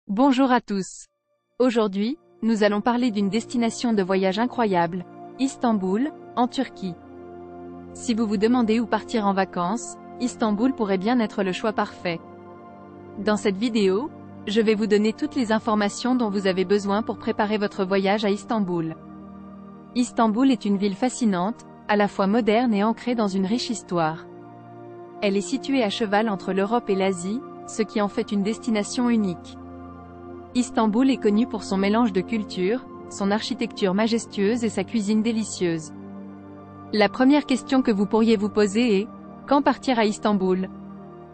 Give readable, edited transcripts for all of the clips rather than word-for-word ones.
Bonjour à tous. Aujourd'hui, nous allons parler d'une destination de voyage incroyable, Istanbul, en Turquie. Si vous vous demandez où partir en vacances, Istanbul pourrait bien être le choix parfait. Dans cette vidéo, je vais vous donner toutes les informations dont vous avez besoin pour préparer votre voyage à Istanbul. Istanbul est une ville fascinante, à la fois moderne et ancrée dans une riche histoire. Elle est située à cheval entre l'Europe et l'Asie, ce qui en fait une destination unique. Istanbul est connue pour son mélange de cultures, son architecture majestueuse et sa cuisine délicieuse. La première question que vous pourriez vous poser est, quand partir à Istanbul?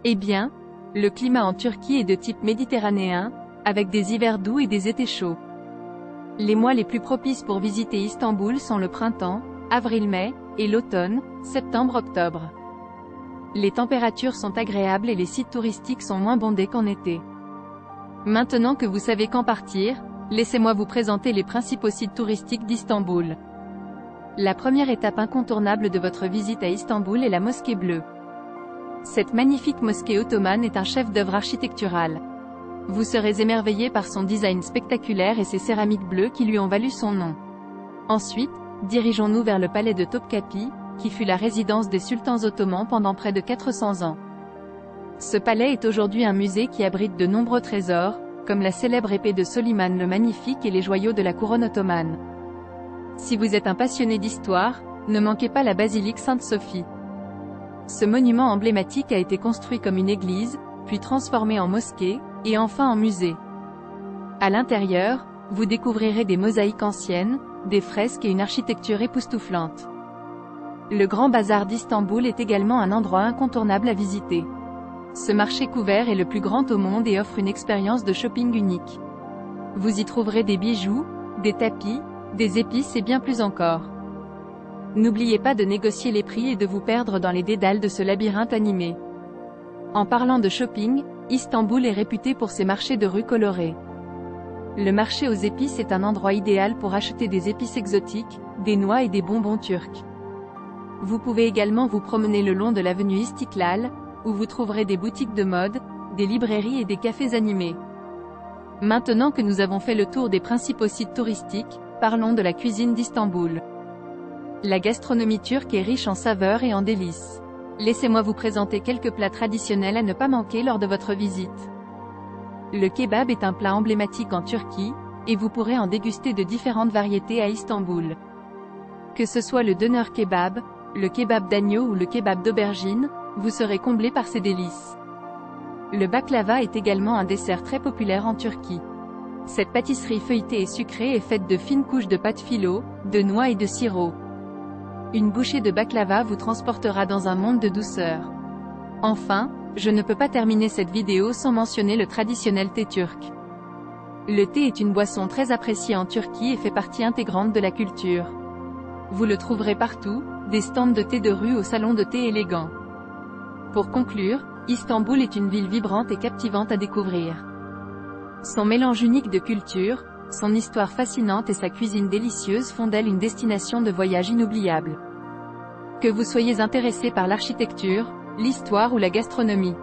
Eh bien, le climat en Turquie est de type méditerranéen, avec des hivers doux et des étés chauds. Les mois les plus propices pour visiter Istanbul sont le printemps, avril-mai, et l'automne, septembre-octobre. Les températures sont agréables et les sites touristiques sont moins bondés qu'en été. Maintenant que vous savez quand partir, laissez-moi vous présenter les principaux sites touristiques d'Istanbul. La première étape incontournable de votre visite à Istanbul est la Mosquée Bleue. Cette magnifique mosquée ottomane est un chef-d'œuvre architectural. Vous serez émerveillé par son design spectaculaire et ses céramiques bleues qui lui ont valu son nom. Ensuite, dirigeons-nous vers le palais de Topkapi, qui fut la résidence des sultans ottomans pendant près de 400 ans. Ce palais est aujourd'hui un musée qui abrite de nombreux trésors, comme la célèbre épée de Soliman le Magnifique et les joyaux de la couronne ottomane. Si vous êtes un passionné d'histoire, ne manquez pas la basilique Sainte-Sophie. Ce monument emblématique a été construit comme une église, puis transformé en mosquée, et enfin en musée. À l'intérieur, vous découvrirez des mosaïques anciennes, des fresques et une architecture époustouflante. Le Grand Bazar d'Istanbul est également un endroit incontournable à visiter. Ce marché couvert est le plus grand au monde et offre une expérience de shopping unique. Vous y trouverez des bijoux, des tapis, des épices et bien plus encore. N'oubliez pas de négocier les prix et de vous perdre dans les dédales de ce labyrinthe animé. En parlant de shopping, Istanbul est réputé pour ses marchés de rue colorés. Le marché aux épices est un endroit idéal pour acheter des épices exotiques, des noix et des bonbons turcs. Vous pouvez également vous promener le long de l'avenue Istiklal, où vous trouverez des boutiques de mode, des librairies et des cafés animés. Maintenant que nous avons fait le tour des principaux sites touristiques, parlons de la cuisine d'Istanbul. La gastronomie turque est riche en saveurs et en délices. Laissez-moi vous présenter quelques plats traditionnels à ne pas manquer lors de votre visite. Le kebab est un plat emblématique en Turquie, et vous pourrez en déguster de différentes variétés à Istanbul. Que ce soit le döner kebab, le kebab d'agneau ou le kebab d'aubergine, vous serez comblé par ces délices. Le baklava est également un dessert très populaire en Turquie. Cette pâtisserie feuilletée et sucrée est faite de fines couches de pâte filo, de noix et de sirop. Une bouchée de baklava vous transportera dans un monde de douceur. Enfin, je ne peux pas terminer cette vidéo sans mentionner le traditionnel thé turc. Le thé est une boisson très appréciée en Turquie et fait partie intégrante de la culture. Vous le trouverez partout, des stands de thé de rue au salon de thé élégant. Pour conclure, Istanbul est une ville vibrante et captivante à découvrir. Son mélange unique de cultures, son histoire fascinante et sa cuisine délicieuse font d'elle une destination de voyage inoubliable. Que vous soyez intéressé par l'architecture, l'histoire ou la gastronomie,